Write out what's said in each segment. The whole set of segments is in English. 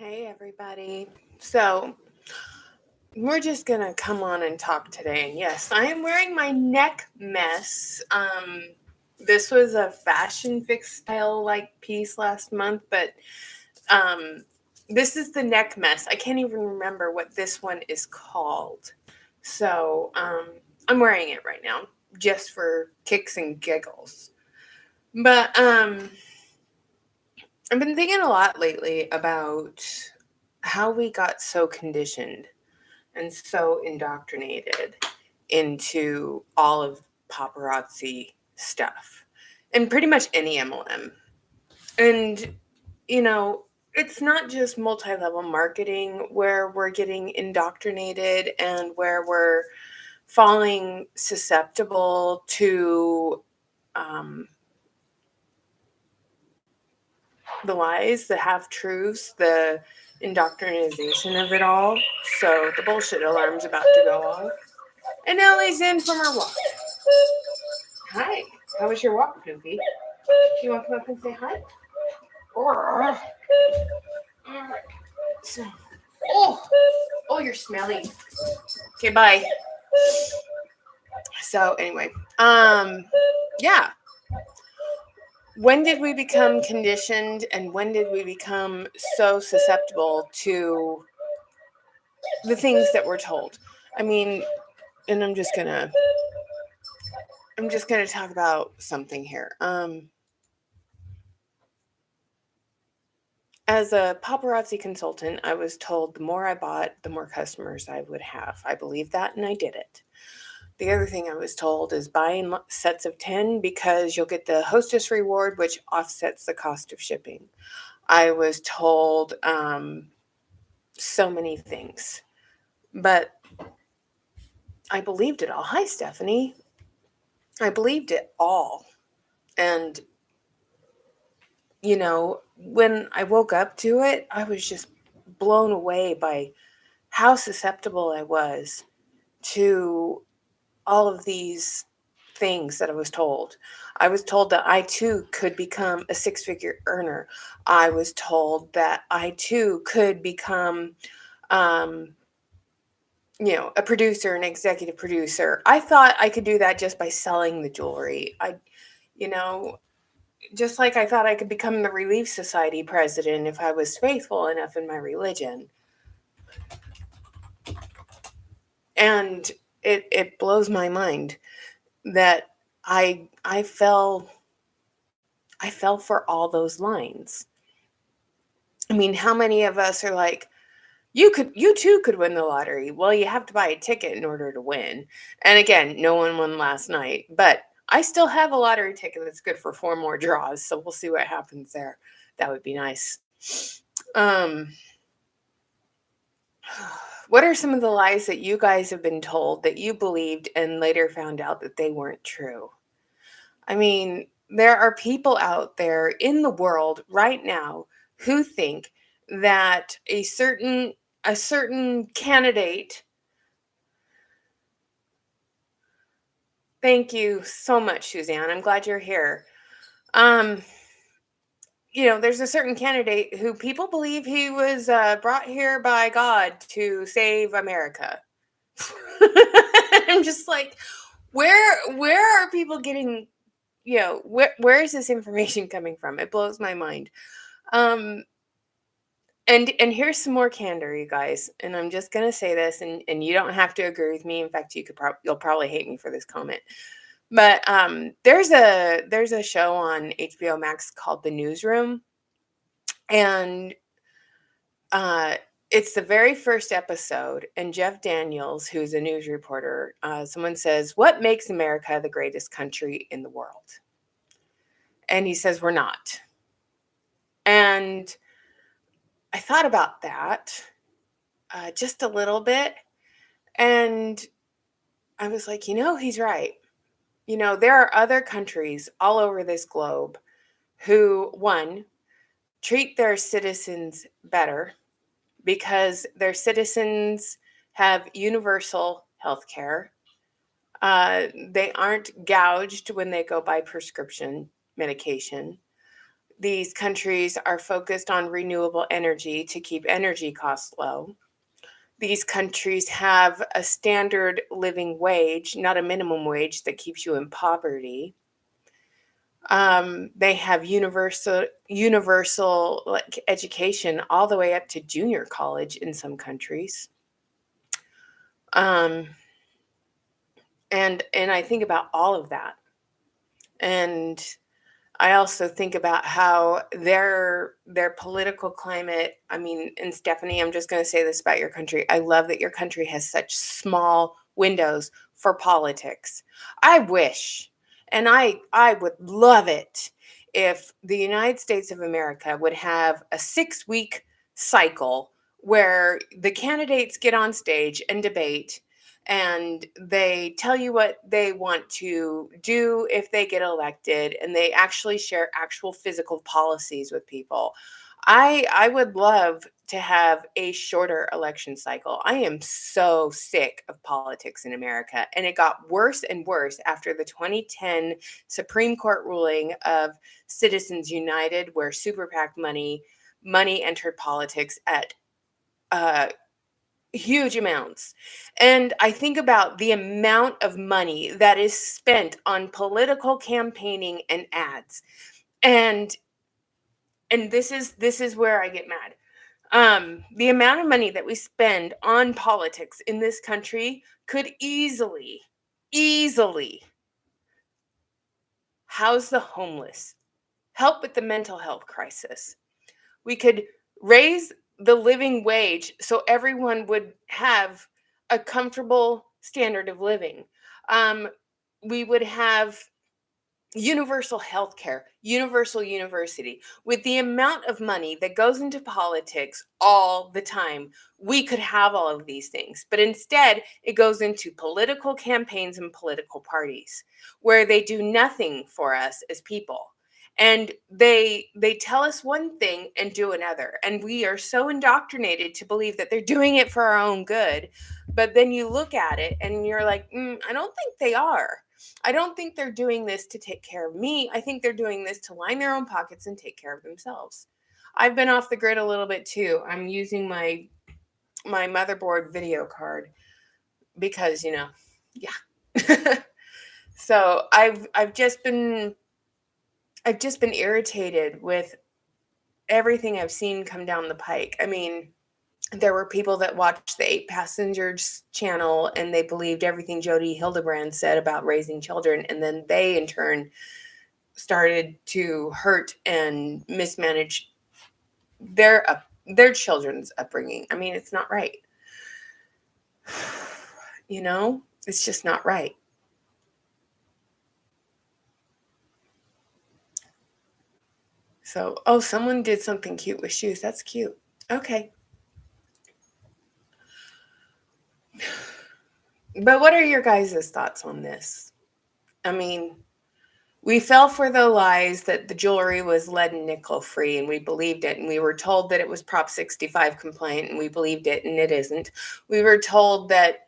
Hey, everybody. So, we're just going to come on and talk today. And yes, I am wearing my neck mess. This was a Fashion Fix style like piece last month, but this is the neck mess. I can't even remember what this one is called. So, I'm wearing it right now just for kicks and giggles. But I've been thinking a lot lately about how we got so conditioned and so indoctrinated into all of paparazzi stuff and pretty much any MLM. And, you know, it's not just multi level marketing where we're getting indoctrinated and where we're falling susceptible to the lies, the half truths, the indoctrination of it all. So the bullshit alarm's about to go off. And Ellie's in from her walk. Hi. How was your walk, Poopy? You want to come up and say hi? So, oh, you're smelly. Okay, bye. So anyway, yeah. When did we become conditioned and when did we become so susceptible to the things that we're told? I mean, and I'm just gonna talk about something here. As a paparazzi consultant, I was told the more I bought, the more customers I would have. I believed that and I did it. The other thing I was told is buying sets of 10 because you'll get the hostess reward, which offsets the cost of shipping. I was told so many things, but I believed it all. Hi, Stephanie. I believed it all. And, you know, when I woke up to it, I was just blown away by how susceptible I was to all of these things that I was told. I was told that I too could become a six-figure earner. I was told that I too could become, a producer, an executive producer. I thought I could do that just by selling the jewelry. Just like I thought I could become the Relief Society president if I was faithful enough in my religion. And it blows my mind that I fell for all those lines. I mean, how many of us are like, you too could win the lottery. Well, you have to buy a ticket in order to win. And again, no one won last night, but I still have a lottery ticket that's good for 4 more draws, so we'll see what happens there. That would be nice. What are some of the lies that you guys have been told that you believed and later found out that they weren't true? I mean, there are people out there in the world right now who think that a certain candidate. Thank you so much, Suzanne. I'm glad you're here. There's a certain candidate who people believe he was brought here by God to save America. I'm just like, where are people getting, where is this information coming from? It blows my mind. And here's some more candor, you guys. And I'm just gonna say this, and you don't have to agree with me. In fact, you'll probably hate me for this comment. But there's a show on HBO Max called The Newsroom, and it's the very first episode. And Jeff Daniels, who's a news reporter, someone says, "What makes America the greatest country in the world?" And he says, "We're not." And I thought about that just a little bit, and I was like, he's right. There are other countries all over this globe who, one, treat their citizens better because their citizens have universal health care. They aren't gouged when they go buy prescription medication. These countries are focused on renewable energy to keep energy costs low. These countries have a standard living wage, not a minimum wage that keeps you in poverty. They have universal like education all the way up to junior college in some countries. Um, and I think about all of that, and I also think about how their political climate. I mean, and Stephanie, I'm just going to say this about your country. I love that your country has such small windows for politics. I wish, and I would love it if the United States of America would have a 6-week cycle where the candidates get on stage and debate, and they tell you what they want to do if they get elected, and they actually share actual physical policies with people. I would love to have a shorter election cycle. I am so sick of politics in America, and it got worse and worse after the 2010 Supreme Court ruling of Citizens United, where super PAC money entered politics at uh, huge amounts. And I think about the amount of money that is spent on political campaigning and ads. And this is where I get mad. The amount of money that we spend on politics in this country could easily house the homeless, help with the mental health crisis. We could raise the living wage so everyone would have a comfortable standard of living. Um, we would have universal health care, universal university. With the amount of money that goes into politics all the time, we could have all of these things. But instead, it goes into political campaigns and political parties where they do nothing for us as people. And they tell us one thing and do another. And we are so indoctrinated to believe that they're doing it for our own good. But then you look at it and you're like, I don't think they are. I don't think they're doing this to take care of me. I think they're doing this to line their own pockets and take care of themselves. I've been off the grid a little bit too. I'm using my motherboard video card because, yeah. So I've just been irritated with everything I've seen come down the pike. I mean, there were people that watched the 8 Passengers channel and they believed everything Jody Hildebrand said about raising children, and then they in turn started to hurt and mismanage their children's upbringing. I mean, it's not right. It's just not right. So, oh, someone did something cute with shoes. That's cute. Okay. But what are your guys' thoughts on this? I mean, we fell for the lies that the jewelry was lead and nickel free, and we believed it. And we were told that it was Prop 65 compliant, and we believed it, and it isn't. We were told that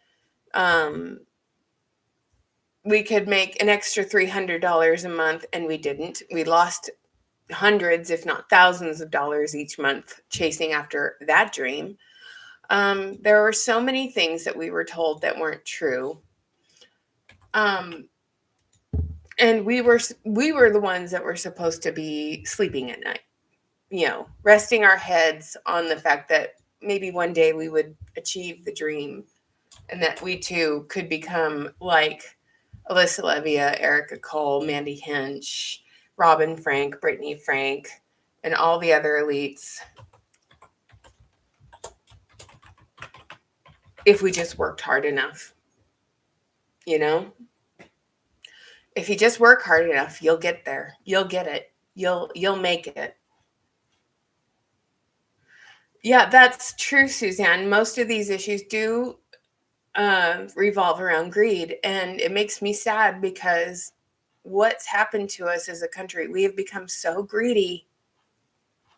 we could make an extra $300 a month, and we didn't. We lost hundreds, if not thousands of dollars each month chasing after that dream. There were so many things that we were told that weren't true. And we were the ones that were supposed to be sleeping at night, resting our heads on the fact that maybe one day we would achieve the dream, and that we too could become like Alyssa Levia, Erica Cole, Mandy Hinch, Robin Frank, Brittany Frank, and all the other elites, if we just worked hard enough. If you just work hard enough, you'll get there. You'll get it. You'll make it. Yeah, that's true, Suzanne. Most of these issues do revolve around greed, and it makes me sad because what's happened to us as a country, we have become so greedy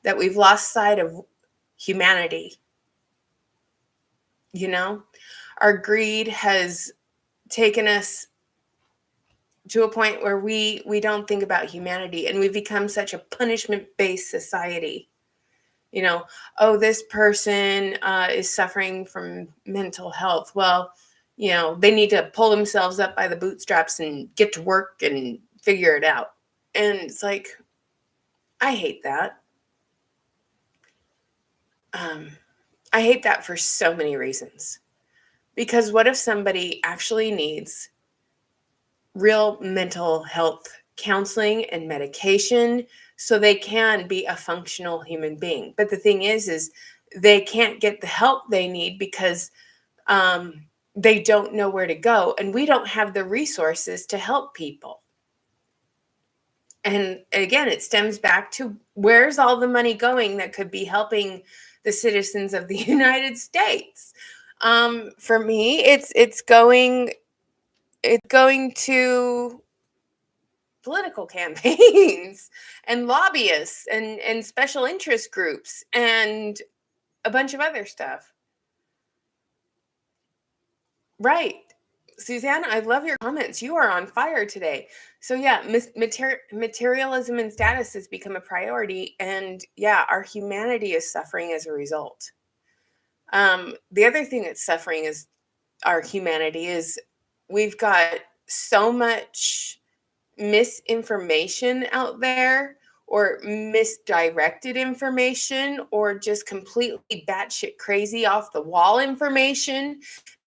that we've lost sight of humanity. Our greed has taken us to a point where we don't think about humanity, and we've become such a punishment-based society. You know, oh, this person is suffering from mental health. Well, you know, they need to pull themselves up by the bootstraps and get to work and figure it out. And it's like, I hate that. I hate that for so many reasons. Because what if somebody actually needs real mental health counseling and medication so they can be a functional human being? But the thing is they can't get the help they need because they don't know where to go, and we don't have the resources to help people. And again, it stems back to, where's all the money going that could be helping the citizens of the United States? For me, it's going to political campaigns and lobbyists and special interest groups and a bunch of other stuff. Right. Susanna, I love your comments. You are on fire today. So yeah, materialism and status has become a priority, and yeah, our humanity is suffering as a result. The other thing that's suffering is our humanity is, we've got so much misinformation out there, or misdirected information, or just completely batshit crazy off the wall information,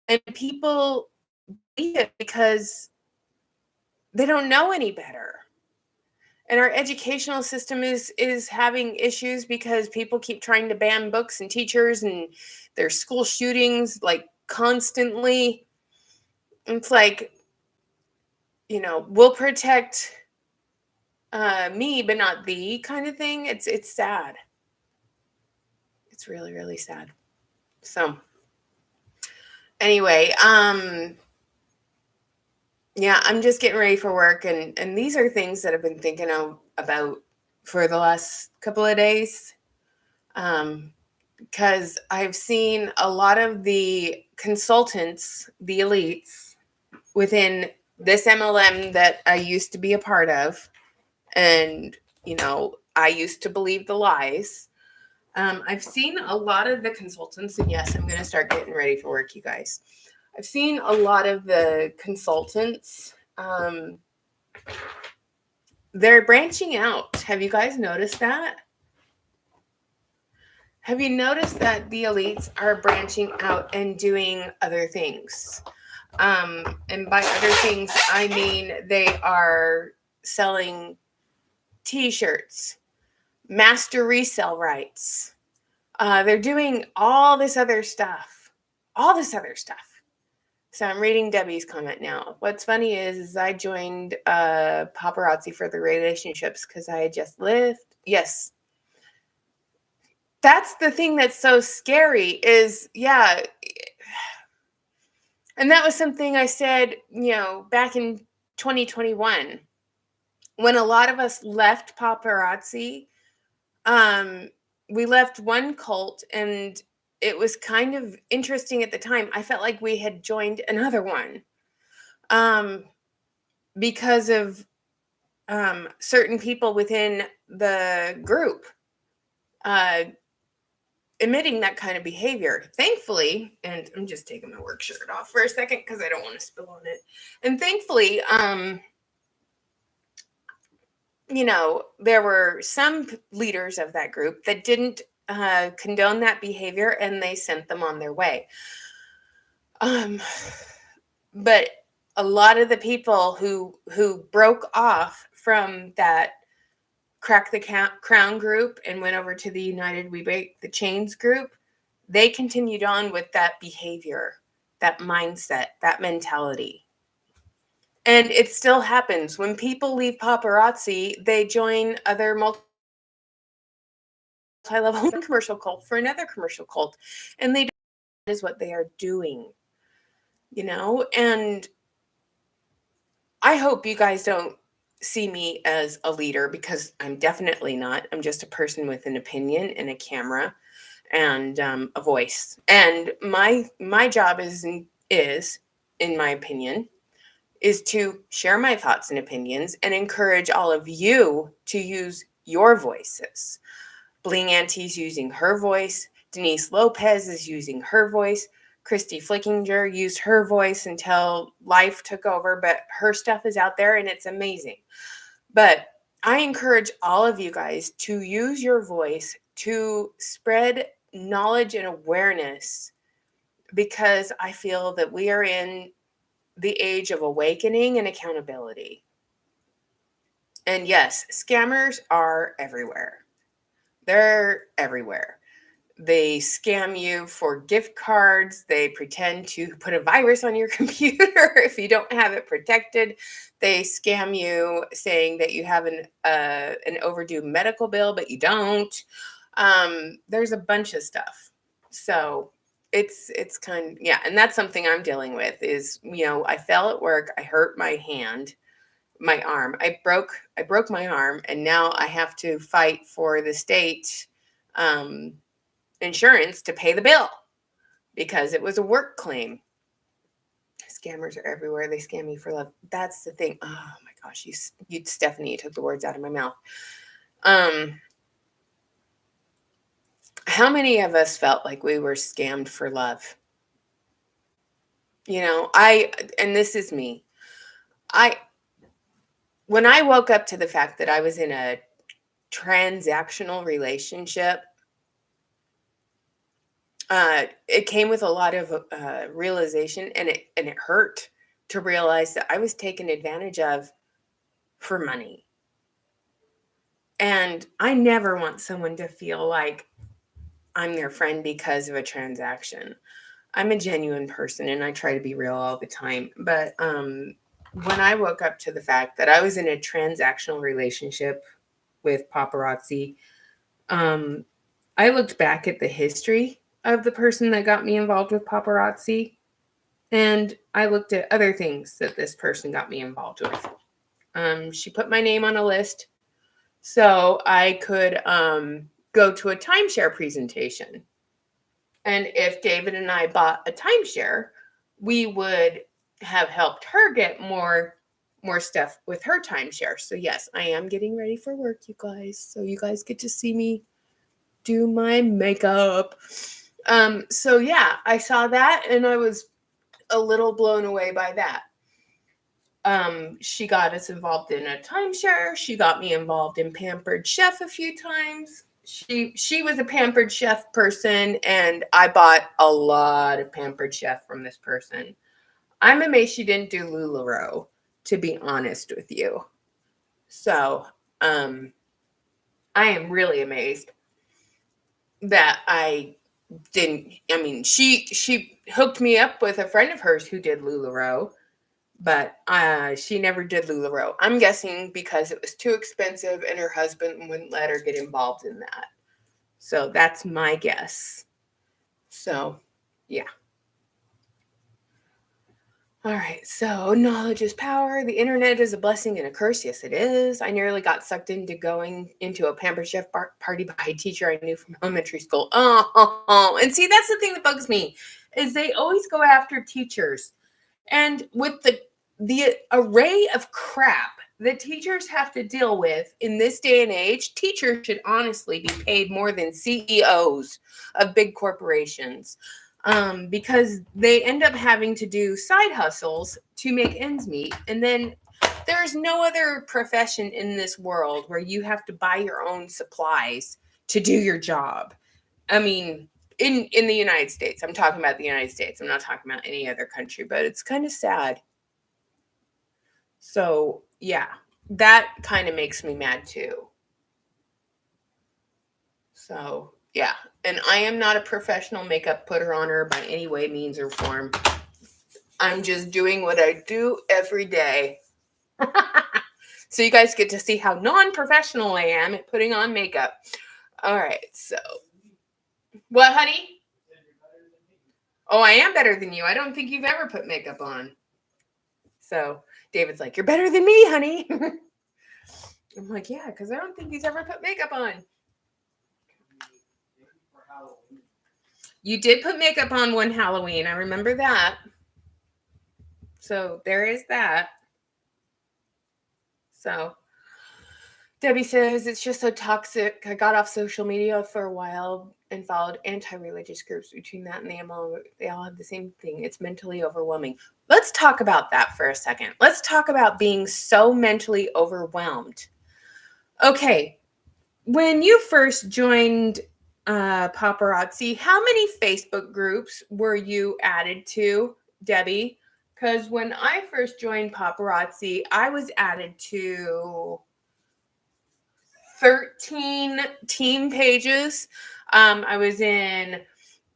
and people believe it because they don't know any better. And our educational system is having issues because people keep trying to ban books and teachers, and there's school shootings like constantly. It's like, you know, we'll protect me but not thee kind of thing. It's sad. It's really, really sad. So anyway, yeah, I'm just getting ready for work, and these are things that I've been thinking about for the last couple of days. Because I've seen a lot of the consultants, the elites within this MLM that I used to be a part of, and you know, I used to believe the lies. I've seen a lot of the consultants, and yes, I'm going to start getting ready for work, you guys. I've seen a lot of the consultants. They're branching out. Have you guys noticed that? Have you noticed that the elites are branching out and doing other things? And by other things, I mean they are selling t-shirts, master resale rights. They're doing all this other stuff. All this other stuff. So I'm reading Debbie's comment now. What's funny is I joined Paparazzi for the relationships because I had just lived. Yes. That's the thing that's so scary is, yeah. And that was something I said, you know, back in 2021, when a lot of us left Paparazzi. We left one cult, and it was kind of interesting at the time. I felt like we had joined another one, because of certain people within the group emitting that kind of behavior. Thankfully, and I'm just taking my work shirt off for a second because I don't want to spill on it. And thankfully, you know, there were some leaders of that group that didn't condone that behavior, and they sent them on their way. But a lot of the people who broke off from that Crack the Crown group and went over to the United We Break the Chains group, they continued on with that behavior, that mindset, that mentality. And it still happens. When people leave Paparazzi, they join other multi-level commercial cult for another commercial cult. And that is what they are doing, you know? And I hope you guys don't see me as a leader, because I'm definitely not. I'm just a person with an opinion and a camera and a voice. And my job is, in my opinion, is to share my thoughts and opinions and encourage all of you to use your voices. Bling Auntie's using her voice. Denise Lopez is using her voice. Christy Flickinger used her voice until life took over, but her stuff is out there and it's amazing. But I encourage all of you guys to use your voice to spread knowledge and awareness, because I feel that we are in the age of awakening and accountability. And yes, scammers are everywhere. They're everywhere. They scam you for gift cards. They pretend to put a virus on your computer if you don't have it protected. They scam you saying that you have an overdue medical bill, but you don't. There's a bunch of stuff. So it's kind of, yeah, and that's something I'm dealing with is, I fell at work, I hurt my hand, my arm. I broke my arm, and now I have to fight for the state insurance to pay the bill because it was a work claim. Scammers are everywhere. They scam you for love. That's the thing. Oh my gosh, you Stephanie, you took the words out of my mouth. How many of us felt like we were scammed for love? And this is me. When I woke up to the fact that I was in a transactional relationship, it came with a lot of realization, and it hurt to realize that I was taken advantage of for money. And I never want someone to feel like I'm their friend because of a transaction. I'm a genuine person and I try to be real all the time. But when I woke up to the fact that I was in a transactional relationship with Paparazzi, I looked back at the history of the person that got me involved with Paparazzi, and I looked at other things that this person got me involved with. She put my name on a list so I could go to a timeshare presentation. And if David and I bought a timeshare, we would have helped her get more stuff with her timeshare. So yes, I am getting ready for work, you guys. So you guys get to see me do my makeup. So yeah, I saw that and I was a little blown away by that. She got us involved in a timeshare. She got me involved in Pampered Chef a few times. She was a Pampered Chef person, and I bought a lot of Pampered Chef from this person. I'm amazed she didn't do LuLaRoe, to be honest with you. So, I am really amazed that I didn't. I mean, she hooked me up with a friend of hers who did LuLaRoe, but she never did LuLaRoe. I'm guessing because it was too expensive and her husband wouldn't let her get involved in that. So that's my guess. So, yeah. All right. So, knowledge is power. The internet is a blessing and a curse. Yes, it is. I nearly got sucked into going into a Pampered Chef party by a teacher I knew from elementary school. Oh, and see, that's the thing that bugs me is they always go after teachers. And with the array of crap that teachers have to deal with in this day and age, teachers should honestly be paid more than CEOs of big corporations, because they end up having to do side hustles to make ends meet. And then there's no other profession in this world where you have to buy your own supplies to do your job. I mean, in the United States, I'm talking about the United States. I'm not talking about any other country, but it's kind of sad. So, yeah, that kind of makes me mad too. So, yeah, and I am not a professional makeup putter on her by any way, means, or form. I'm just doing what I do every day. So you guys get to see how non-professional I am at putting on makeup. All right, so what, honey? Oh, I am better than you. I don't think you've ever put makeup on. So David's like, you're better than me, honey. I'm like, yeah, because I don't think he's ever put makeup on. You did put makeup on one Halloween. I remember that. So there is that. So Debbie says, it's just so toxic. I got off social media for a while and followed anti-religious groups. Between that and they all have the same thing. It's mentally overwhelming. Let's talk about that for a second. Let's talk about being so mentally overwhelmed. Okay, when you first joined Paparazzi, how many Facebook groups were you added to, Debbie? Because when I first joined Paparazzi, I was added to 13 team pages. I was in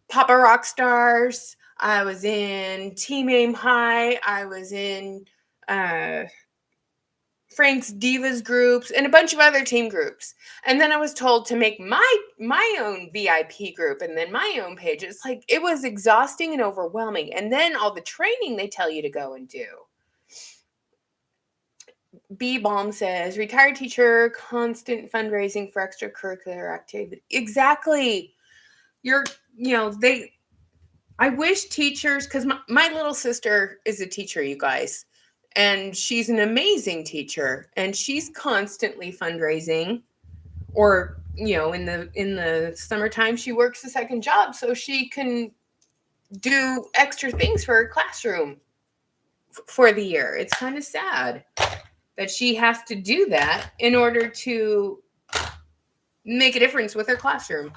Papa Rock Stars. I was in Team Aim High. I was in Frank's Divas groups and a bunch of other team groups. And then I was told to make my own VIP group and then my own page. It's like it was exhausting and overwhelming. And then all the training they tell you to go and do. B Bomb says, retired teacher, constant fundraising for extracurricular activity. Exactly. I wish teachers, because my little sister is a teacher, you guys, and she's an amazing teacher, and she's constantly fundraising, or, in the summertime, she works a second job so she can do extra things for her classroom for the year. It's kind of sad that she has to do that in order to make a difference with her classroom.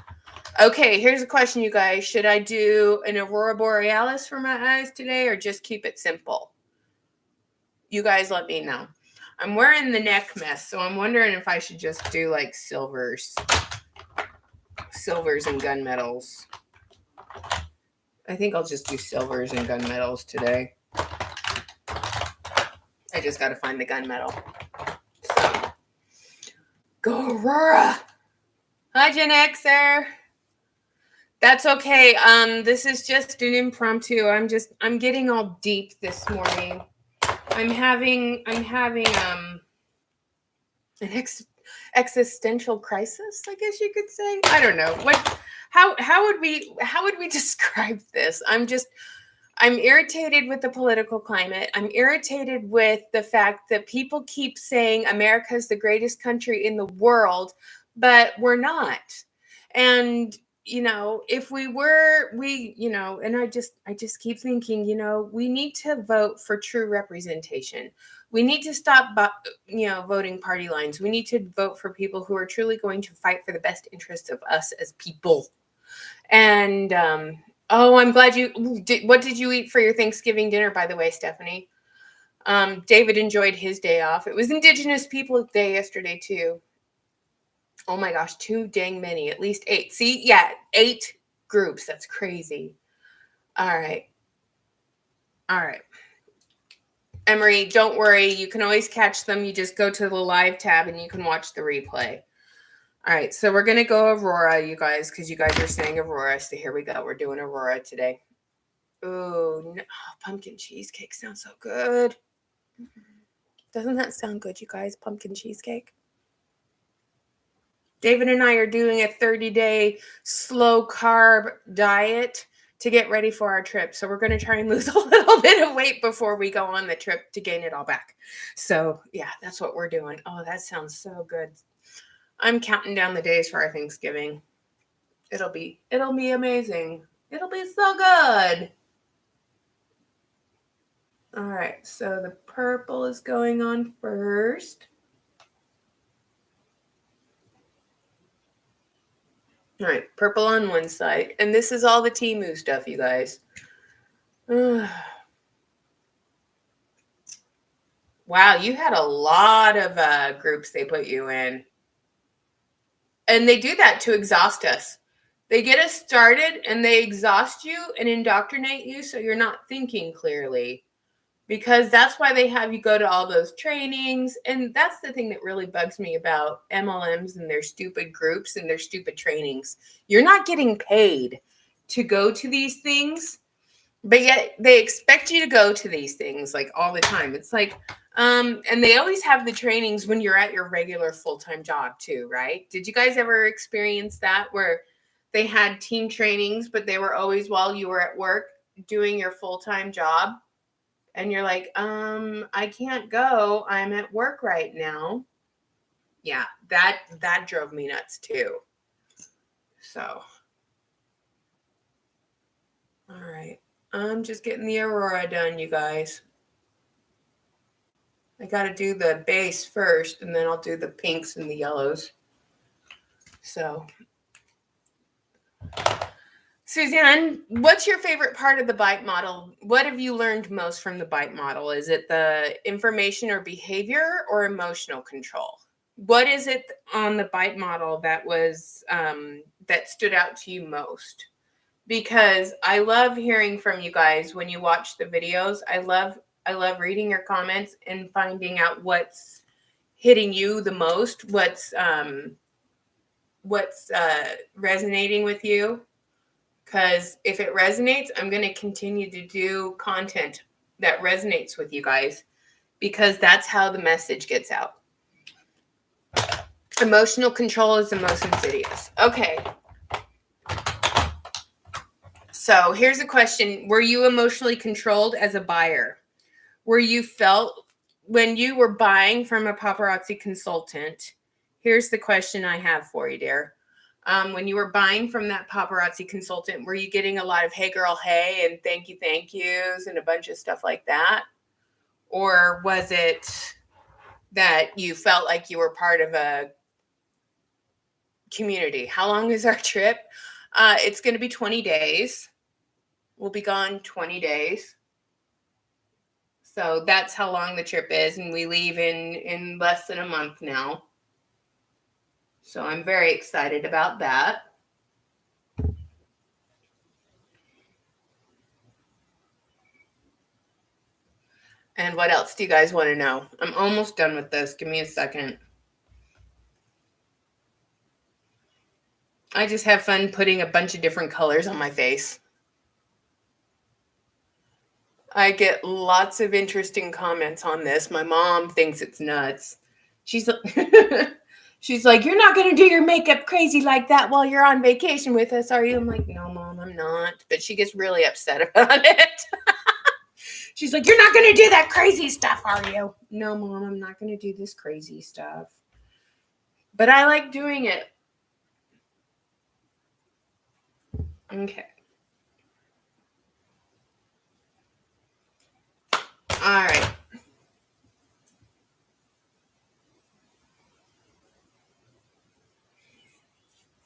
Okay, here's a question, you guys. Should I do an Aurora Borealis for my eyes today or just keep it simple? You guys let me know. I'm wearing the neck mess, so I'm wondering if I should just do like silvers and gunmetals. I think I'll just do silvers and gunmetals today. I just got to find the gunmetal. So, go Aurora! Hi, Gen Xer. That's okay. This is just an impromptu. I'm getting all deep this morning. I'm having an existential crisis, I guess you could say. I don't know. How would we describe this? I'm irritated with the political climate. I'm irritated with the fact that people keep saying America is the greatest country in the world, but we're not. And if we were, and I just keep thinking, we need to vote for true representation. We need to stop, voting party lines. We need to vote for people who are truly going to fight for the best interests of us as people. And, I'm glad what did you eat for your Thanksgiving dinner, by the way, Stephanie? David enjoyed his day off. It was Indigenous Peoples Day yesterday, too. Oh my gosh, too dang many, at least 8. See, yeah, 8 groups. That's crazy. All right. Emery, don't worry. You can always catch them. You just go to the live tab and you can watch the replay. All right, so we're going to go Aurora, you guys, because you guys are saying Aurora. So here we go. We're doing Aurora today. Ooh, no, pumpkin cheesecake sounds so good. Doesn't that sound good, you guys? Pumpkin cheesecake? David and I are doing a 30-day slow carb diet to get ready for our trip. So we're going to try and lose a little bit of weight before we go on the trip to gain it all back. So yeah, that's what we're doing. Oh, that sounds so good. I'm counting down the days for our Thanksgiving. It'll be amazing. It'll be so good. All right, so the purple is going on first. All right, purple on one side. And this is all the Temu stuff, you guys. Wow, you had a lot of groups they put you in. And they do that to exhaust us. They get us started and they exhaust you and indoctrinate you so you're not thinking clearly. Because that's why they have you go to all those trainings. And that's the thing that really bugs me about MLMs and their stupid groups and their stupid trainings. You're not getting paid to go to these things, but yet they expect you to go to these things like all the time. It's like, and they always have the trainings when you're at your regular full-time job too, right? Did you guys ever experience that where they had team trainings, but they were always while you were at work doing your full-time job? and you're like, I can't go. I'm at work right now. Yeah, that drove me nuts too. So, all right. I'm just getting the Aurora done, you guys. I got to do the base first, and then I'll do the pinks and the yellows. So, Suzanne, what's your favorite part of the bite model? What have you learned most from the bite model? Is it the information or behavior or emotional control? What is it on the bite model that was that stood out to you most? Because I love hearing from you guys when you watch the videos. I love reading your comments and finding out what's hitting you the most, what's resonating with you. Because if it resonates, I'm going to continue to do content that resonates with you guys, because that's how the message gets out. Emotional control is the most insidious. Okay. So here's a question. Were you emotionally controlled as a buyer? Were you felt when you were buying from a paparazzi consultant? Here's the question I have for you, dear. When you were buying from that paparazzi consultant, were you getting a lot of hey girl, hey, and thank yous and a bunch of stuff like that? Or was it that you felt like you were part of a community? How long is our trip? It's going to be 20 days. We'll be gone 20 days. So that's how long the trip is. And we leave in less than a month now. So I'm very excited about that. And what else do you guys want to know? I'm almost done with this. Give me a second. I just have fun putting a bunch of different colors on my face. I get lots of interesting comments on this. My mom thinks it's nuts. She's she's like, you're not going to do your makeup crazy like that while you're on vacation with us, are you? I'm like, no, Mom, I'm not. But she gets really upset about it. She's like, you're not going to do that crazy stuff, are you? No, Mom, I'm not going to do this crazy stuff. But I like doing it. Okay. All right.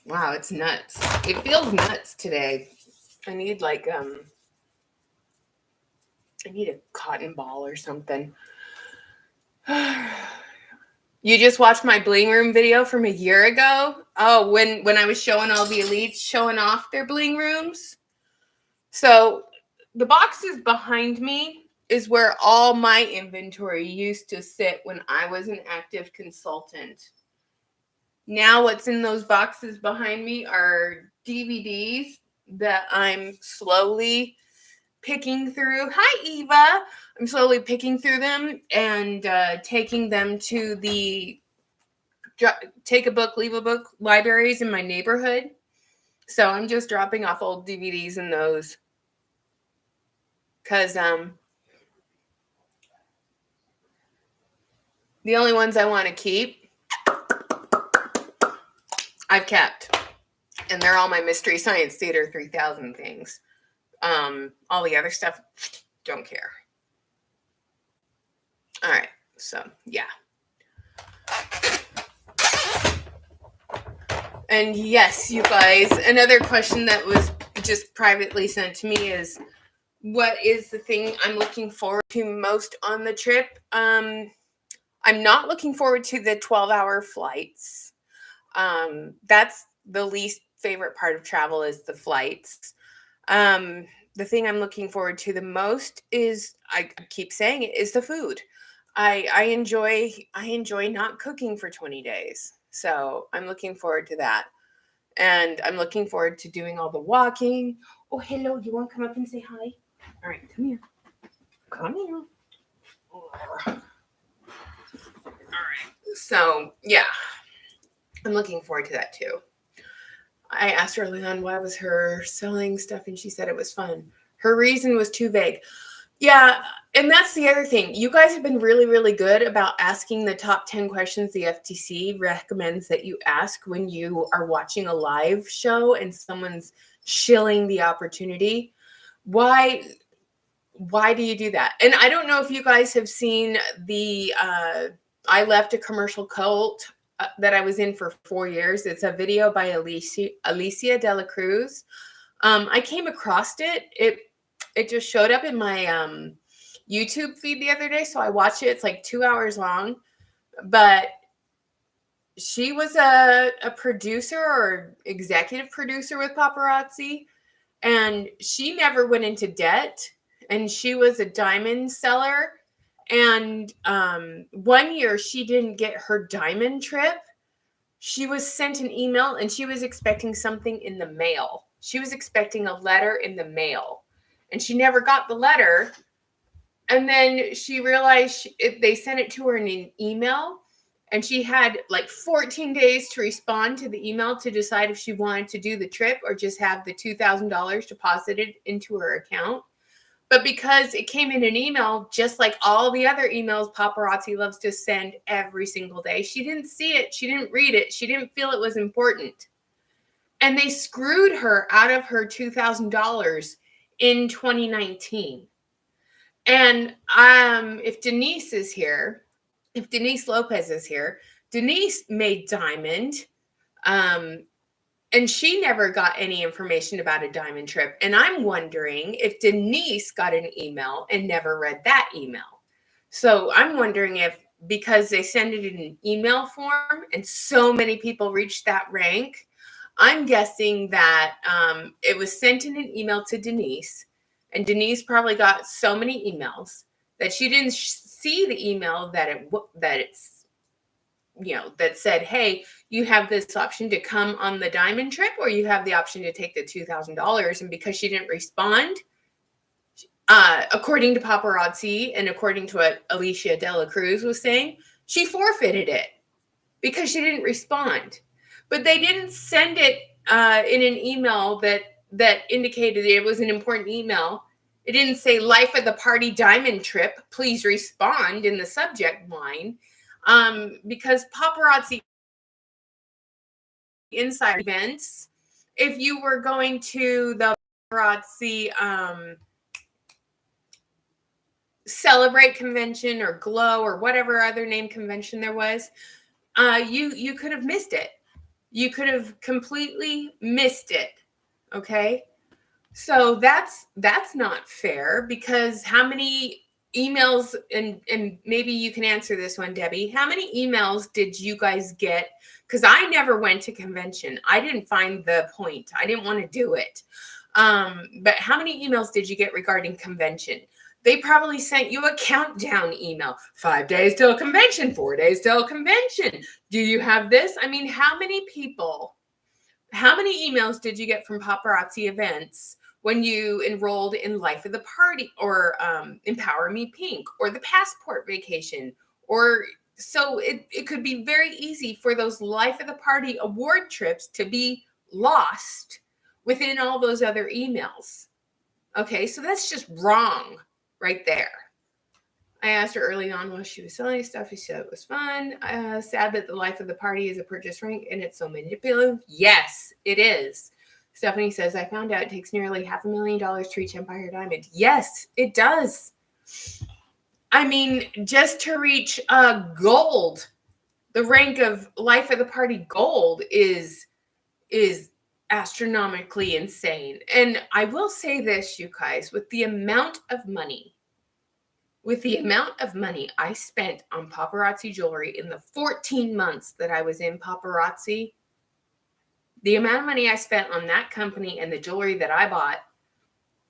Wow, it's nuts. It feels nuts today. I need like I need a cotton ball or something. You just watched my bling room video from a year ago? Oh, when I was showing all the elites showing off their bling rooms. So the boxes behind me is where all my inventory used to sit when I was an active consultant. Now what's in those boxes behind me are DVDs that I'm slowly picking through. Hi, Eva. I'm slowly picking through them and taking them to the take a book, leave a book libraries in my neighborhood. So I'm just dropping off old DVDs in those. Because the only ones I want to keep, I've kept. And they're all my Mystery Science Theater 3000 things. All the other stuff, don't care. All right. So, yeah. And yes, you guys, another question that was just privately sent to me is, what is the thing I'm looking forward to most on the trip? I'm not looking forward to the 12-hour flights. That's the least favorite part of travel, is the flights. The thing I'm looking forward to the most is, I keep saying it, is the food. I enjoy not cooking for 20 days. So I'm looking forward to that. And I'm looking forward to doing all the walking. Oh, hello. You want to come up and say hi? All right, come here. Come here. All right. So, yeah. I'm looking forward to that too. I asked her early on why was her selling stuff, and she said it was fun. Her reason was too vague. Yeah, and that's the other thing. You guys have been really, really good about asking the top 10 questions the FTC recommends that you ask when you are watching a live show and someone's shilling the opportunity. Why do you do that? And I don't know if you guys have seen the I left a commercial cult that I was in for 4 years. It's a video by Alicia de la Cruz. I came across it. It just showed up in my YouTube feed the other day, so I watched it. It's like 2 hours long, but she was a producer or executive producer with Paparazzi, and she never went into debt, and she was a diamond seller. And 1 year she didn't get her diamond trip. She was sent an email and she was expecting something in the mail. She was expecting a letter in the mail, and she never got the letter. And then she realized they sent it to her in an email, and she had like 14 days to respond to the email to decide if she wanted to do the trip or just have the $2,000 deposited into her account. But because it came in an email, just like all the other emails Paparazzi loves to send every single day, she didn't see it. She didn't read it. She didn't feel it was important. And they screwed her out of her $2,000 in 2019. And if Denise is here, if Denise Lopez is here, Denise made diamond. And she never got any information about a diamond trip. And I'm wondering if Denise got an email and never read that email. So I'm wondering if, because they send it in an email form and so many people reach that rank, I'm guessing that it was sent in an email to Denise, and Denise probably got so many emails that she didn't see the email that said, hey, you have this option to come on the diamond trip, or you have the option to take the $2,000. And because she didn't respond, according to Paparazzi and according to what Alicia de la Cruz was saying, she forfeited it because she didn't respond. But they didn't send it in an email that indicated it was an important email. It didn't say life of the party diamond trip, please respond in the subject line. Because Paparazzi inside events, if you were going to the Paparazzi Celebrate convention or Glow or whatever other name convention there was, you could have missed it. You could have completely missed it. Okay. So that's not fair, because how many emails, and maybe you can answer this one, Debbie, how many emails did you guys get? Because I never went to convention. I didn't find the point. I didn't want to do it. But how many emails did you get regarding convention? They probably sent you a countdown email. 5 days till convention, 4 days till convention. Do you have this? I mean, how many emails did you get from Paparazzi events when you enrolled in Life of the Party or Empower Me Pink or the Passport Vacation? Or so it could be very easy for those Life of the Party award trips to be lost within all those other emails. Okay, so that's just wrong right there. I asked her early on while she was selling stuff. She said it was fun. Sad that the Life of the Party is a purchase rank and it's so manipulative. Yes, it is. Stephanie says, I found out it takes nearly $500,000 to reach Empire Diamond. Yes, it does. I mean, just to reach gold, the rank of Life of the Party gold is astronomically insane. And I will say this, you guys, with the amount of money I spent on Paparazzi jewelry in the 14 months that I was in Paparazzi, the amount of money I spent on that company and the jewelry that I bought,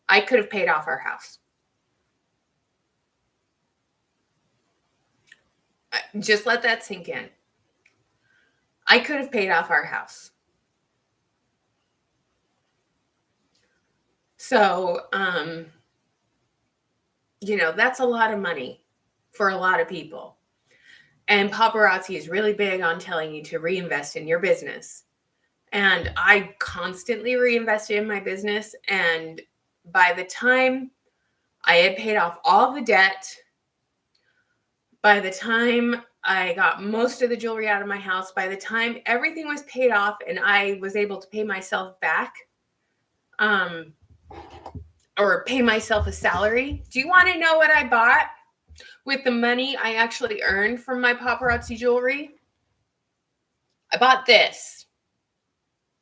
I could have paid off our house. Just let that sink in. I could have paid off our house. So, that's a lot of money for a lot of people. And Paparazzi is really big on telling you to reinvest in your business. And I constantly reinvested in my business. And by the time I had paid off all the debt. By the time I got most of the jewelry out of my house, by the time everything was paid off and I was able to pay myself back, or pay myself a salary, do you want to know what I bought with the money I actually earned from my paparazzi jewelry? I bought this.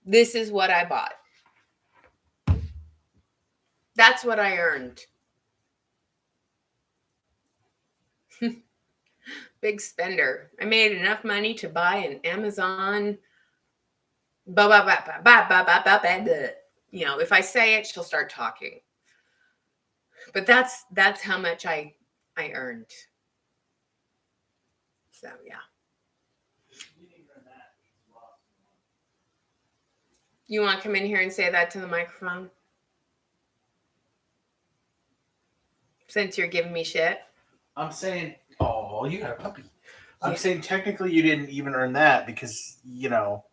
This is what I bought. That's what I earned. Big spender. I made enough money to buy an Amazon. You know, if I say it, she'll start talking. But that's how much I earned. So yeah. You want to come in here and say that to the microphone? Since you're giving me shit. I'm saying, oh, you got a puppy. I'm saying technically you didn't even earn that because, you know,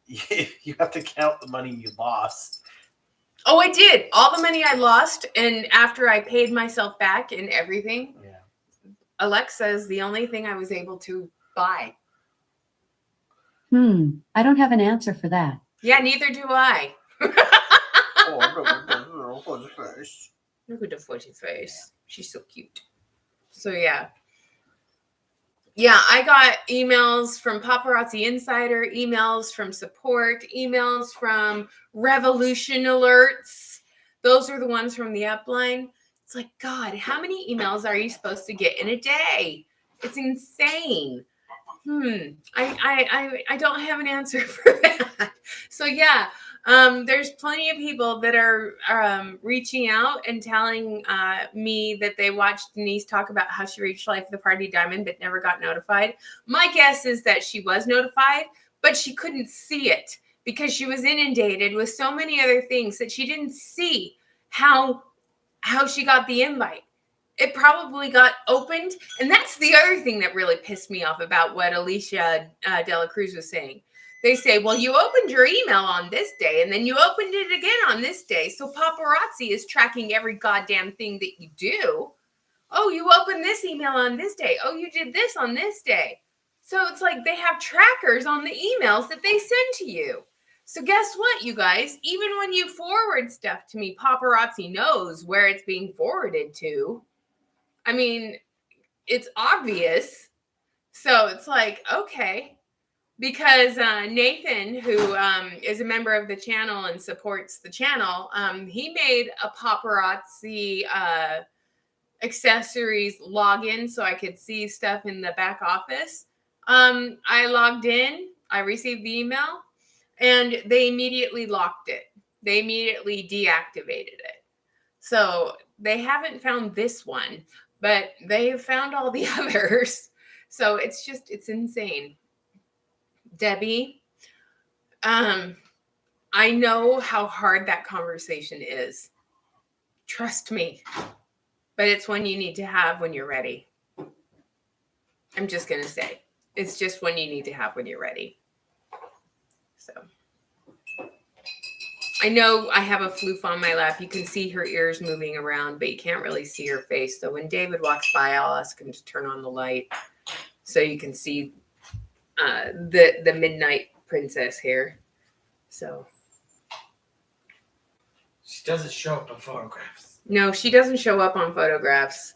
you have to count the money you lost. Oh, I did. All the money I lost, and after I paid myself back and everything, yeah. Alexa is the only thing I was able to buy. I don't have an answer for that. Yeah, neither do I. Oh, look at the fuzzy face. Look at the fuzzy face. She's so cute. So, yeah. Yeah, I got emails from Paparazzi Insider, emails from support, emails from Revolution Alerts. Those are the ones from the upline. It's like, God, how many emails are you supposed to get in a day? It's insane. I don't have an answer for that. So, yeah. There's plenty of people that are reaching out and telling me that they watched Denise talk about how she reached Life of the Party Diamond but never got notified. My guess is that she was notified, but she couldn't see it because she was inundated with so many other things that she didn't see how she got the invite. It probably got opened. And that's the other thing that really pissed me off about what Alicia Dela Cruz was saying. They say, well, you opened your email on this day, and then you opened it again on this day. So paparazzi is tracking every goddamn thing that you do. Oh, you opened this email on this day. Oh, you did this on this day. So it's like they have trackers on the emails that they send to you. So guess what, you guys? Even when you forward stuff to me, paparazzi knows where it's being forwarded to. I mean, it's obvious. So it's like, okay. Because Nathan, who is a member of the channel and supports the channel, he made a paparazzi accessories login so I could see stuff in the back office. I logged in, I received the email, and they immediately locked it. They immediately deactivated it. So they haven't found this one, but they've found all the others. So it's insane. Debbie, I know how hard that conversation is. Trust me. But it's one you need to have when you're ready. I'm just going to say, it's just one you need to have when you're ready. So, I know I have a floof on my lap. You can see her ears moving around, but you can't really see her face. So when David walks by, I'll ask him to turn on the light so you can see the midnight princess here. So she doesn't show up on photographs. No, she doesn't show up on photographs.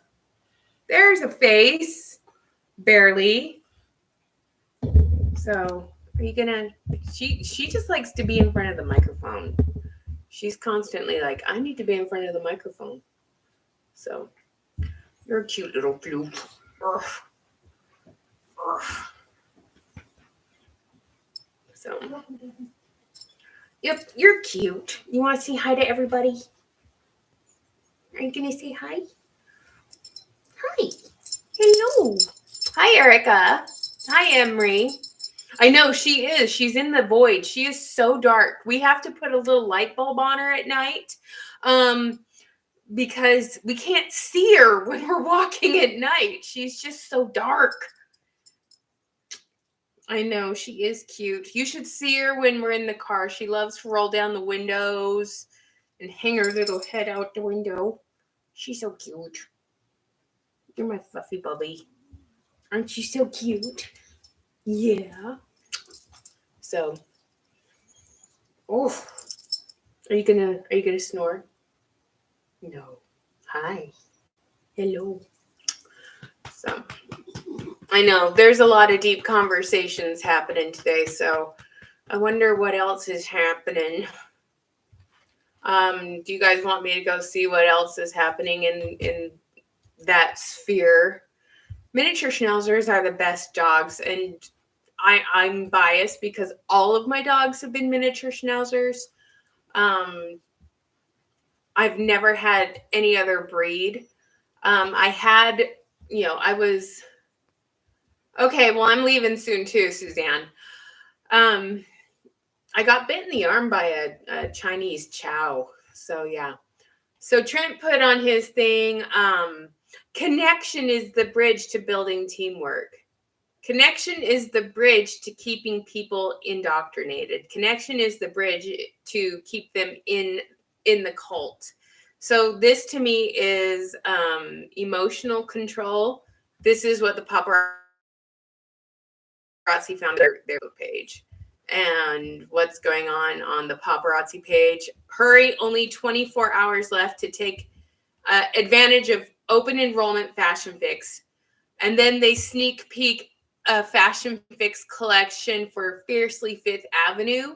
There's a face, barely. So are you gonna? She just likes to be in front of the microphone. She's constantly like, I need to be in front of the microphone. So you're a cute little flute. So, yep, you're cute. You want to say hi to everybody? Are you going to say hi? Hi. Hello. Hi, Erica. Hi, Emery. I know she is. She's in the void. She is so dark. We have to put a little light bulb on her at night because we can't see her when we're walking at night. She's just so dark. I know, she is cute. You should see her when we're in the car. She loves to roll down the windows and hang her little head out the window. She's so cute. You're my fluffy bubby. Aren't you so cute? Yeah. So, oh, are you gonna snore? No. Hi. Hello. So, I know there's a lot of deep conversations happening today, so I wonder what else is happening. Do you guys want me to go see what else is happening in that sphere? Miniature Schnauzers are the best dogs, and I'm biased because all of my dogs have been miniature Schnauzers. I've never had any other breed. I had, I was okay. Well, I'm leaving soon too, Suzanne. I got bit in the arm by a Chinese chow. So yeah. So Trent put on his thing, connection is the bridge to building teamwork. Connection is the bridge to keeping people indoctrinated. Connection is the bridge to keep them in the cult. So this to me is emotional control. This is what the Paparazzi found their page. And what's going on the Paparazzi page. Hurry, only 24 hours left to take advantage of open enrollment Fashion Fix. And then they sneak peek a Fashion Fix collection for Fiercely Fifth Avenue.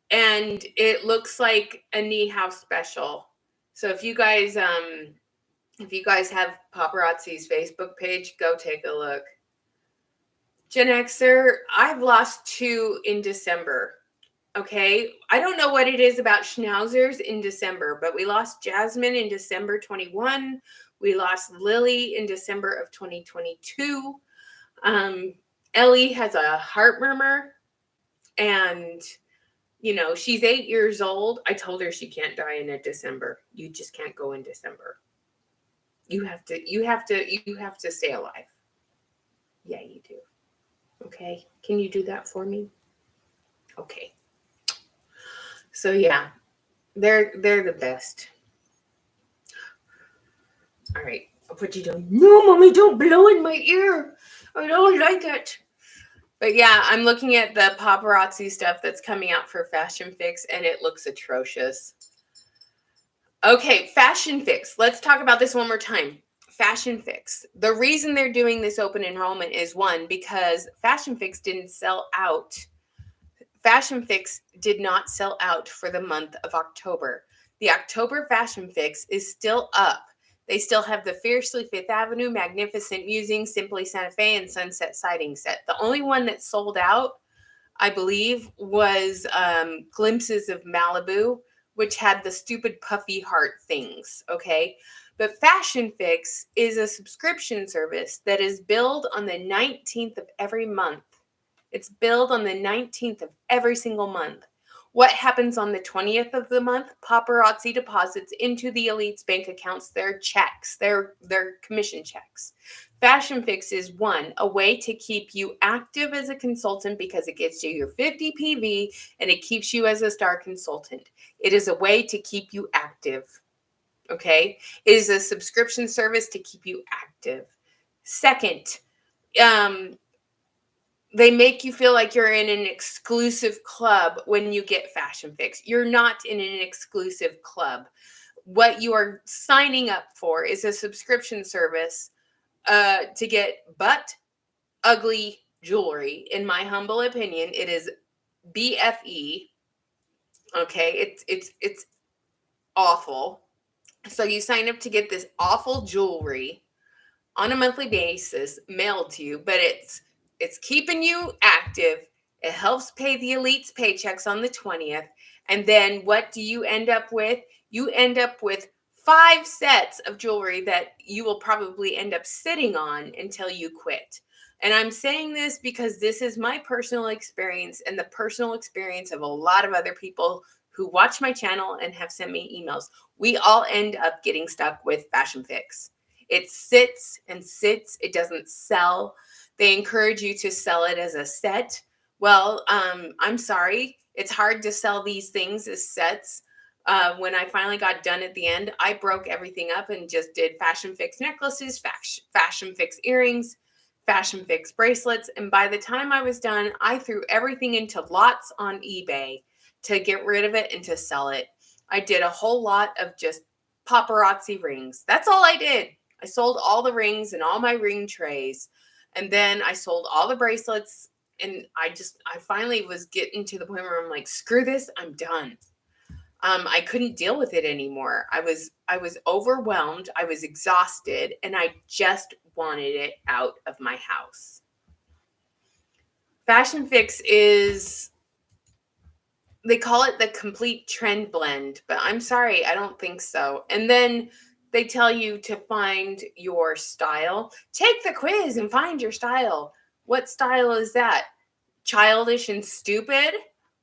And it looks like a knee house special. So if you guys have Paparazzi's Facebook page, go take a look. Gen Xer, I've lost 2 in December. Okay. I don't know what it is about Schnauzers in December, but we lost Jasmine in December 21. We lost Lily in December of 2022. Ellie has a heart murmur, and she's 8 years old. I told her she can't die in a December. You just can't go in December. You have to stay alive. Yeah, you do. Okay. Can you do that for me? Okay. So yeah, they're the best. All right, I'll put you down. No, mommy, don't blow in my ear. I don't like it. But yeah, I'm looking at the Paparazzi stuff that's coming out for Fashion Fix, and it looks atrocious. Okay, Fashion Fix. Let's talk about this one more time. Fashion Fix. The reason they're doing this open enrollment is, one, because Fashion Fix didn't sell out. Fashion Fix did not sell out for the month of October. The October Fashion Fix is still up. They still have the Fiercely Fifth Avenue, Magnificent Musing, Simply Santa Fe, and Sunset Siding set. The only one that sold out, I believe, was Glimpses of Malibu, which had the stupid puffy heart things, okay? But Fashion Fix is a subscription service that is billed on the 19th of every month. It's billed on the 19th of every single month. What happens on the 20th of the month? Paparazzi deposits into the Elite's bank accounts their checks, their commission checks. Fashion Fix is, one, a way to keep you active as a consultant because it gives you your 50 PV and it keeps you as a star consultant. It is a way to keep you active. Okay? It is a subscription service to keep you active. Second, they make you feel like you're in an exclusive club when you get Fashion Fix. You're not in an exclusive club. What you are signing up for is a subscription service to get butt ugly jewelry. In my humble opinion, it is BFE. Okay, it's awful. So you sign up to get this awful jewelry on a monthly basis mailed to you, but it's keeping you active. It helps pay the Elite's paychecks on the 20th. And then what do you end up with? You end up with 5 sets of jewelry that you will probably end up sitting on until you quit. And I'm saying this because this is my personal experience and the personal experience of a lot of other people who watch my channel and have sent me emails. We all end up getting stuck with Fashion Fix. It sits and sits. It doesn't sell. They encourage you to sell it as a set. Well, I'm sorry. It's hard to sell these things as sets. When I finally got done at the end, I broke everything up and just did fashion fix necklaces, fashion fix earrings, fashion fix bracelets. And by the time I was done, I threw everything into lots on eBay to get rid of it and to sell it. I did a whole lot of just paparazzi rings. That's all I did. I sold all the rings and all my ring trays. And then I sold all the bracelets. And I finally was getting to the point where I'm like, screw this, I'm done. I couldn't deal with it anymore. I was overwhelmed. I was exhausted, and I just wanted it out of my house. Fashion Fix is, they call it the complete trend blend, but I'm sorry, I don't think so. And then they tell you to find your style. Take the quiz and find your style. What style is that? Childish and stupid,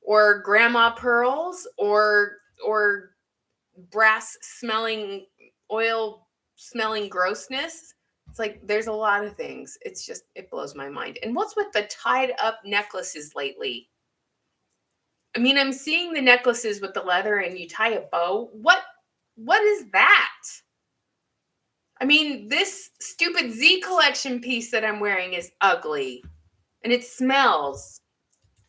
or grandma pearls, or brass smelling, oil smelling grossness? It's like there's a lot of things. It's just, it blows my mind. And what's with the tied up necklaces lately? I mean, I'm seeing the necklaces with the leather and you tie a bow. What is that? I mean, this stupid Z collection piece that I'm wearing is ugly and it smells,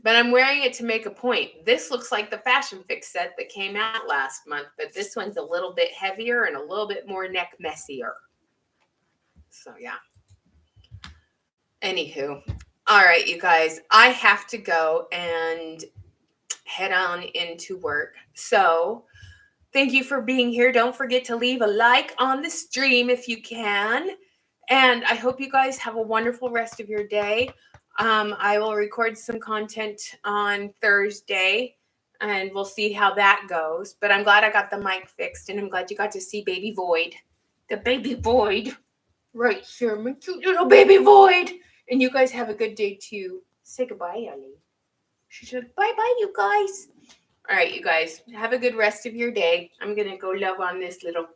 but I'm wearing it to make a point. This looks like the Fashion Fix set that came out last month, but this one's a little bit heavier and a little bit more neck messier. So yeah. Anywho, all right, you guys, I have to go and head on into work. So thank you for being here. Don't forget to leave a like on the stream if you can. And I hope you guys have a wonderful rest of your day. I will record some content on Thursday and we'll see how that goes. But I'm glad I got the mic fixed and I'm glad you got to see Baby Void. The Baby Void. Right here, my cute little Baby Void. And you guys have a good day too. Say goodbye, Ellie. She said, bye-bye, you guys. All right, you guys, have a good rest of your day. I'm going to go love on this little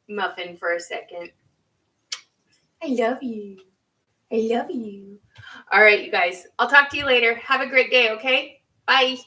muffin for a second. I love you. I love you. All right, you guys, I'll talk to you later. Have a great day, okay? Bye.